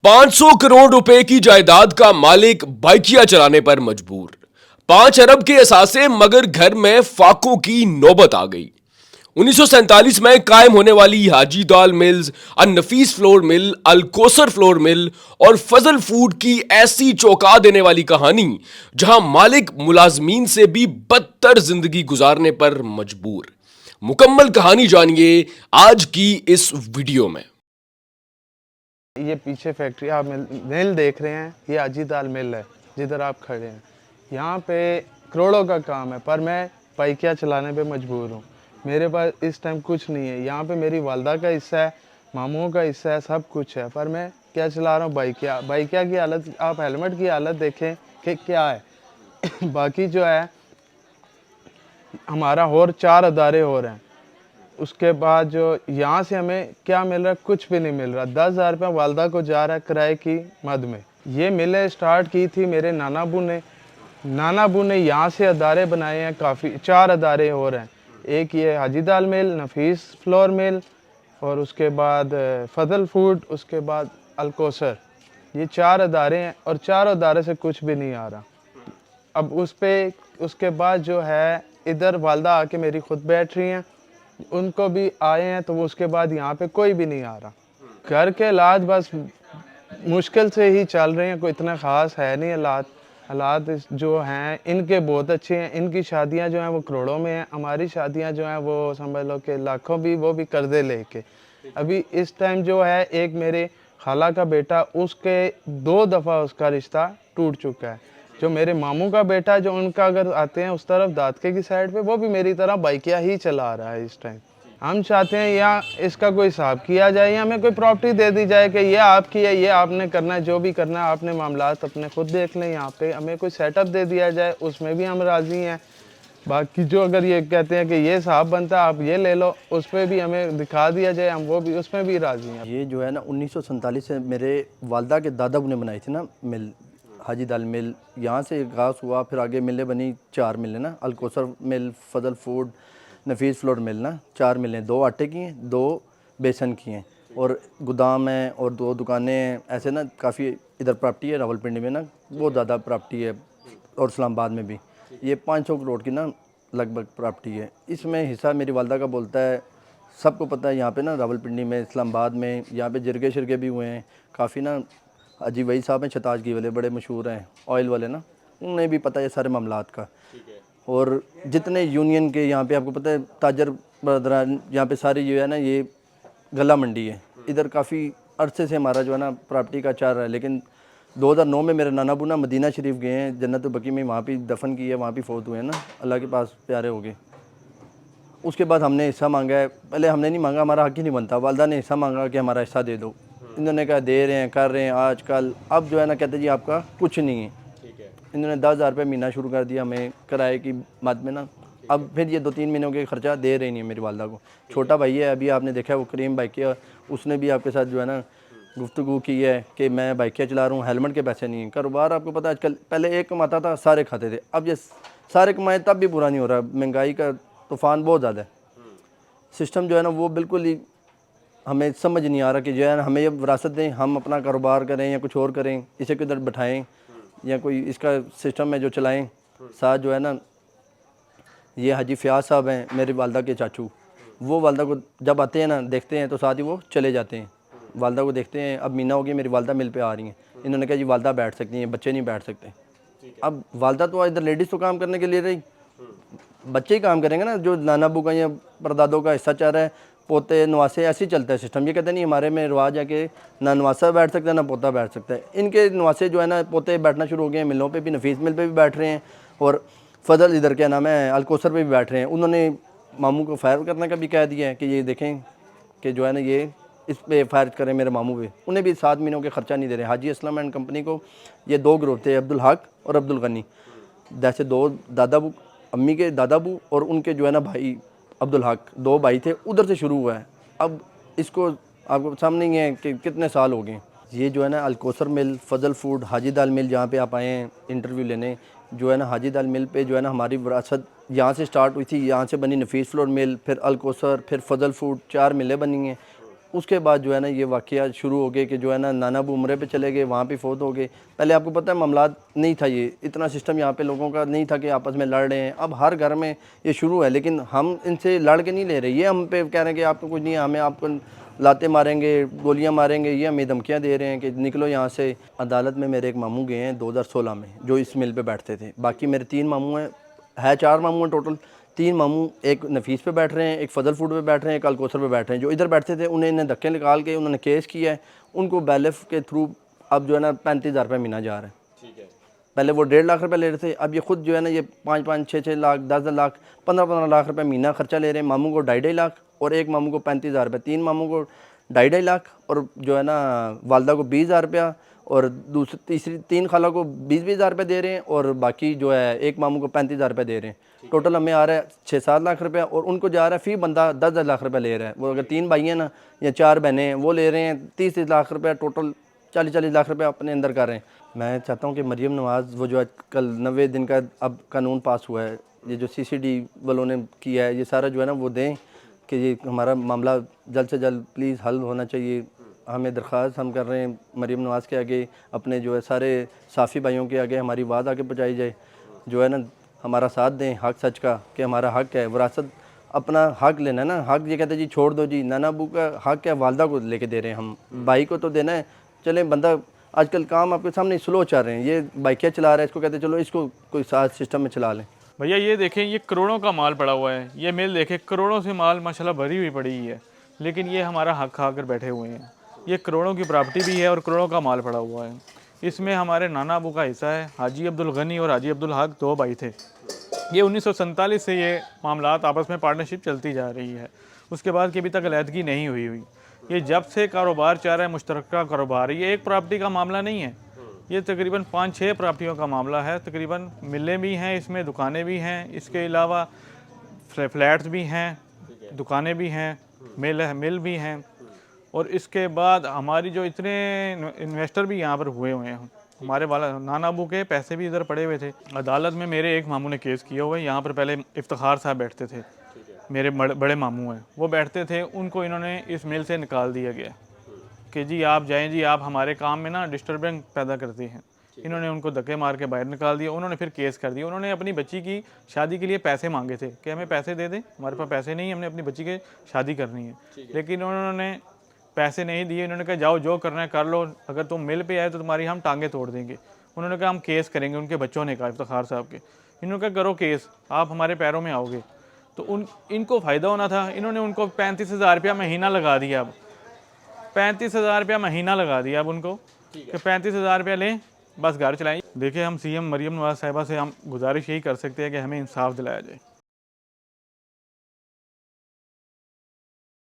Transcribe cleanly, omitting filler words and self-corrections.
500 करोड़ रुपए की जायदाद का मालिक बाइकिया चलाने पर मजबूर। 5 अरब के असासे मगर घर में फाकों की नौबत आ गई। 1947 में कायम होने वाली हाजी दाल मिल्स, अन नफीस फ्लोर मिल, अल कोसर फ्लोर मिल और फजल फूड की ऐसी चौंका देने वाली कहानी जहां मालिक मुलाजमीन से भी बदतर जिंदगी गुजारने पर मजबूर। मुकम्मल कहानी जानिए आज की इस वीडियो में। ये पीछे फैक्ट्री आप मिल देख रहे हैं, ये हाजी दाल मिल है जिधर आप खड़े हैं। यहाँ पे करोड़ों का काम है पर मैं बाइकिया चलाने पे मजबूर हूँ। मेरे पास इस टाइम कुछ नहीं है। यहाँ पे मेरी वालदा का हिस्सा है, मामूओं का हिस्सा है, सब कुछ है पर मैं क्या चला रहा हूँ बाइकिया। बाइकिया की हालत, आप हेलमेट की हालत देखें कि क्या है। बाकी जो है हमारा और 4 अदारे हो रहे हैं। उसके बाद जो यहाँ से हमें क्या मिल रहा है, कुछ भी नहीं मिल रहा। 10,000 रुपये वालदा को जा रहा है किराए की मद में। ये मिलें स्टार्ट की थी मेरे नानाबू ने यहाँ से अदारे बनाए हैं, काफ़ी 4 अदारे हो रहे हैं। एक ये हाजी दाल मिल, नफीस फ्लोर मिल और उसके बाद फजल फूड, उसके बाद अलकोसर। ये 4 अदारे हैं और 4 अदारे से कुछ भी नहीं आ रहा। अब उसके बाद जो है इधर वालदा आके मेरी खुद बैठ रही हैं, उनको भी आए हैं तो वो उसके बाद यहाँ पे कोई भी नहीं आ रहा। घर के हालात बस मुश्किल से ही चल रहे हैं, कोई इतना ख़ास है नहीं। हालात जो हैं इनके बहुत अच्छे हैं। इनकी शादियाँ जो हैं वो करोड़ों में हैं, हमारी शादियाँ जो हैं वो समझ लो कि लाखों भी, वो भी कर्जे लेके। अभी इस टाइम जो है एक मेरे खाला का बेटा, उसके 2 दफ़ा उसका रिश्ता टूट चुका है। जो मेरे मामू का बेटा, जो उनका अगर आते हैं उस तरफ दादके की साइड पे, वो भी मेरी तरह बाइकिया ही चला रहा है इस टाइम। हम चाहते हैं या इसका कोई हिसाब किया जाए या हमें कोई प्रॉपर्टी दे दी जाए कि ये आपकी है, ये आपने करना है, जो भी करना है आपने मामलात अपने खुद देख लें। यहाँ पे हमें कोई सेटअप दे दिया जाए, उसमें भी हम राज़ी हैं। बाकी जो अगर ये कहते हैं कि ये हिसाब बनता है आप ये ले लो, उस पर भी हमें दिखा दिया जाए, हम वो भी उसमें भी राज़ी हैं। ये जो है ना 1947 से मेरे वालदा के दादा ने बनाई थी ना मिल, हाजी दाल मिल। यहाँ से आगाज़ हुआ, फिर आगे मिलें बनी, 4 मिलें ना, अलकोसर मिल, फजल फूड, नफीस फ्लोर मिल ना, 4 मिलें। 2 आटे की हैं, 2 बेसन की हैं और गोदाम है और 2 दुकानें हैं। ऐसे ना काफ़ी इधर प्रॉपर्टी है रावलपिंडी में ना, बहुत ज़्यादा प्रॉपर्टी है और इस्लामाबाद में भी। ये 500 करोड़ की ना लगभग प्रॉपर्टी है। इसमें हिस्सा मेरी वालदा का बोलता है। सबको पता है यहाँ पे ना रावलपिंडी में, इस्लामाबाद में, यहाँ पे जिरगे शिरगे भी हुए हैं काफ़ी ना। अजी वही साहब हैं छताजगी वाले, बड़े मशहूर हैं ऑयल वाले ना, उन्हें भी पता है सारे मामलात का। और जितने यूनियन के यहाँ पे आपको पता है ताजर बरदरान, यहाँ पे सारी जो है ना ये गला मंडी है। इधर काफ़ी अरसे से हमारा जो है ना प्रॉपर्टी का चार रहा है। लेकिन 2009 में मेरे नाना बुना मदीना शरीफ गए हैं, जन्नत बकी में, वहाँ पे दफन की है, वहाँ पे फौत हुए हैं ना, अल्लाह के पास प्यारे हो गए। उसके बाद हमने हिस्सा मांगा है। पहले हमने नहीं मांगा, हमारा हक ही नहीं बनता। वालदा ने हिस्सा मांगा कि हमारा हिस्सा दे दो। इन्होंने कहा दे रहे हैं, कर रहे हैं आजकल। अब जो है ना कहते जी आपका कुछ नहीं है। इन्होंने 10,000 रुपये महीना शुरू कर दिया हमें किराए की मद में ना। अब फिर ये 2-3 महीनों के खर्चा दे रहे नहीं है मेरी वालदा को। छोटा भाई है, अभी आपने देखा है वो करीम बाइकिया, उसने भी आपके साथ जो है ना गुफ्तगू की है कि मैं बाइकिया चला रहा हूँ, हेलमेट के पैसे नहीं हैं। कारोबार आपको पता है आजकल, पहले एक कमाता था सारे खाते थे, अब ये सारे कमाए तब भी बुरा नहीं हो रहा। महंगाई का तूफ़ान बहुत ज़्यादा है। सिस्टम जो है ना वो बिल्कुल ही हमें समझ नहीं आ रहा कि जो है ना हमें ये विरासत दें, हम अपना कारोबार करें या कुछ और करें, इसे किधर बैठाएं या कोई इसका सिस्टम है जो चलाएं। साथ जो है ना ये हाजी फयाज साहब हैं मेरी वालदा के चाचू, वो वालदा को जब आते हैं ना देखते हैं तो साथ ही वो चले जाते हैं। वालदा को देखते हैं, अब महीना हो गया मेरी वालदा मिल पे आ रही हैं। इन्होंने कहा जी वालदा बैठ सकती हैं, बच्चे नहीं बैठ सकते। अब वालदा तो इधर लेडीज़ तो काम करने के लिए रही, बच्चे ही काम करेंगे ना, जो नाना अबू का या परदादों का हिस्सा चाह रहा है, पोते नवासे, ऐसे ही चलता है सिस्टम। ये कहते नहीं हमारे में रिवाज है कि ना नवासा बैठ सकता है ना पोता बैठ सकता है। इनके नवासे जो है ना पोते बैठना शुरू हो गए हैं, मिलों पे भी, नफीस मिल पे भी बैठ रहे हैं और फजल इधर क्या नाम है अलकोसर पे भी बैठ रहे हैं। उन्होंने मामू को फायर करने का भी कह दिया है कि ये देखें कि जो है ना ये इस पे फायर करें मेरे मामू पे। उन्हें भी 7 महीनों के खर्चा नहीं दे रहे। हाजी असलम एंड कंपनी को ये 2 ग्रुप थे, अब्दुल हक और अब्दुल गनी, जैसे 2 दादाबू, अम्मी के दादाबू और उनके जो है ना भाई अब्दुल हक, 2 भाई थे, उधर से शुरू हुआ है। अब इसको आपको सामने ही है कि कितने साल हो गए। ये जो है ना अलकोसर मिल, फजल फूड, हाजी दाल मिल, जहाँ पे आप आए हैं इंटरव्यू लेने, जो है ना हाजी दाल मिल पे जो है ना हमारी विरासत यहाँ से स्टार्ट हुई थी। यहाँ से बनी नफीस फ्लोर मिल, फिर अलकोसर, फिर फजल फूड, 4 मिलें बनी हैं। اس کے بعد جو ہے نا یہ واقعہ شروع ہو گئے کہ جو ہے نا نانا ابو عمرے پہ چلے گئے, وہاں پہ فوت ہو گئے. پہلے آپ کو پتہ ہے معاملات نہیں تھا, یہ اتنا سسٹم یہاں پہ لوگوں کا نہیں تھا کہ آپس میں لڑ رہے ہیں. اب ہر گھر میں یہ شروع ہے, لیکن ہم ان سے لڑ کے نہیں لے رہے. یہ ہم پہ کہہ رہے ہیں کہ آپ کو کچھ نہیں ہے, ہمیں آپ کو لاتے ماریں گے, گولیاں ماریں گے, یہ ہمیں دھمکیاں دے رہے ہیں کہ نکلو یہاں سے. عدالت میں میرے ایک ماموں گئے ہیں 2016 میں, جو اس مل پہ بیٹھتے تھے. باقی میرے 3 ماموں ہیں, 4 ماموں ہیں ٹوٹل. 3 ماموں, ایک نفیس پہ بیٹھ رہے ہیں, ایک فضل فوڈ پہ بیٹھ رہے ہیں, ایک الکوثر پہ بیٹھ رہے ہیں. جو ادھر بیٹھتے تھے انہیں دھکے نکال کے انہوں نے کیس کیا ہے. ان کو بیلف کے تھرو اب جو ہے نا 35,000 روپے مہینہ جا رہا ہے. پہلے وہ 1.5 لاکھ روپے لے رہے تھے, اب یہ خود جو ہے نا یہ 5-5, 6-6 لاکھ, 10 لاکھ, 15-15 لاکھ روپے مہینہ خرچہ لے رہے ہیں. ماموں کو 2.5 لاکھ اور ایک ماموں کو 35,000 روپے. 3 ماموں کو 2.5 لاکھ اور جو ہے نا والدہ کو 20,000 روپیہ, اور تیسری 3 خالہ کو 20,000 روپے دے رہے ہیں, اور باقی جو ہے ایک ماموں کو 35,000 روپے دے رہے ہیں. ٹوٹل ہمیں آ رہا ہے 6-7 لاکھ روپیہ, اور ان کو جا رہا ہے فی بندہ 10 لاکھ روپے لے رہا ہے. وہ اگر 3 بھائی ہیں نا یا 4 بہنیں ہیں, وہ لے رہے ہیں 30 لاکھ روپے, ٹوٹل 40 لاکھ روپے اپنے اندر کر رہے ہیں. میں چاہتا ہوں کہ مریم نواز وہ جو کل 90 دن کا اب قانون پاس ہوا ہے, یہ جو CCD والوں نے کیا ہے, یہ سارا جو ہے نا وہ دیں کہ یہ ہمارا معاملہ جلد سے جلد پلیز حل ہونا چاہیے. ہمیں درخواست ہم کر رہے ہیں مریم نواز کے آگے, اپنے جو ہے سارے صافی بھائیوں کے آگے ہماری بات آگے پہنچائی جائے, جو ہے نا ہمارا ساتھ دیں حق سچ کا, کہ ہمارا حق ہے وراثت, اپنا حق لینا ہے نا. حق یہ کہتے ہیں جی چھوڑ دو جی, نانا ابو کا حق ہے, والدہ کو لے کے دے رہے ہیں ہم, بھائی کو تو دینا ہے. چلیں بندہ آج کل کام آپ کے سامنے سلو چل رہے ہیں, یہ بائکیں چلا رہا ہے, اس کو کہتے ہیں چلو اس کو کوئی ساتھ سسٹم میں چلا لیں. بھیا یہ دیکھیں, یہ کروڑوں کا مال پڑا ہوا ہے. یہ مل دیکھیں کروڑوں سے مال ماشاءاللہ بھری ہوئی پڑی ہوئی ہے, لیکن یہ ہمارا حق کھا کر بیٹھے ہوئے ہیں. یہ کروڑوں کی پراپرٹی بھی ہے اور کروڑوں کا مال پڑا ہوا ہے. اس میں ہمارے نانا ابو کا حصہ ہے. حاجی عبدالغنی اور حاجی عبدالحق 2 بھائی تھے. یہ 1947 سے یہ معاملات آپس میں پارٹنرشپ چلتی جا رہی ہے. اس کے بعد کی ابھی تک علیحدگی نہیں ہوئی. یہ جب سے کاروبار چل رہا ہے مشترکہ کاروبار, یہ ایک پراپرٹی کا معاملہ نہیں ہے, یہ تقریباً 5-6 پراپرٹیوں کا معاملہ ہے. تقریباً ملیں بھی ہیں اس میں, دکانیں بھی ہیں, اس کے علاوہ فلیٹس بھی ہیں, دکانیں بھی ہیں, مل بھی ہیں. اور اس کے بعد ہماری جو اتنے انویسٹر بھی یہاں پر ہوئے ہیں, ہمارے والا نانا ابو کے پیسے بھی ادھر پڑے ہوئے تھے. عدالت میں میرے ایک ماموں نے کیس کیا ہوا ہے. یہاں پر پہلے افتخار صاحب بیٹھتے تھے, میرے بڑے ماموں ہیں, وہ بیٹھتے تھے. ان کو انہوں نے اس مل سے نکال دیا گیا کہ جی آپ جائیں, جی آپ ہمارے کام میں نا ڈسٹربنس پیدا کرتے ہیں. انہوں نے ان کو دھکے مار کے باہر نکال دیا. انہوں نے پھر کیس کر دیا. انہوں نے اپنی بچی کی شادی کے لیے پیسے مانگے تھے کہ ہمیں پیسے دے دیں, ہمارے پاس پیسے نہیں, ہم نے اپنی بچی کی شادی کرنی ہے. لیکن انہوں نے پیسے نہیں دیے. انہوں نے کہا جاؤ جو کرنا ہے کر لو, اگر تم مل پہ آئے تو تمہاری ہم ٹانگیں توڑ دیں گے. انہوں نے کہا ہم کیس کریں گے. ان کے بچوں نے کہا, افتخار صاحب کے, انہوں نے کہا کرو کیس, آپ ہمارے پیروں میں آؤ گے. تو ان کو فائدہ ہونا تھا. انہوں نے ان کو 35,000 روپیہ مہینہ لگا دیا. اب 35,000 روپیہ مہینہ لگا دیا اب ان کو, کہ 35,000 روپیہ لیں بس گھر چلائیں. دیکھیں ہم CM مریم نواز صاحبہ سے ہم گزارش یہی کر سکتے ہیں کہ ہمیں انصاف دلایا جائے.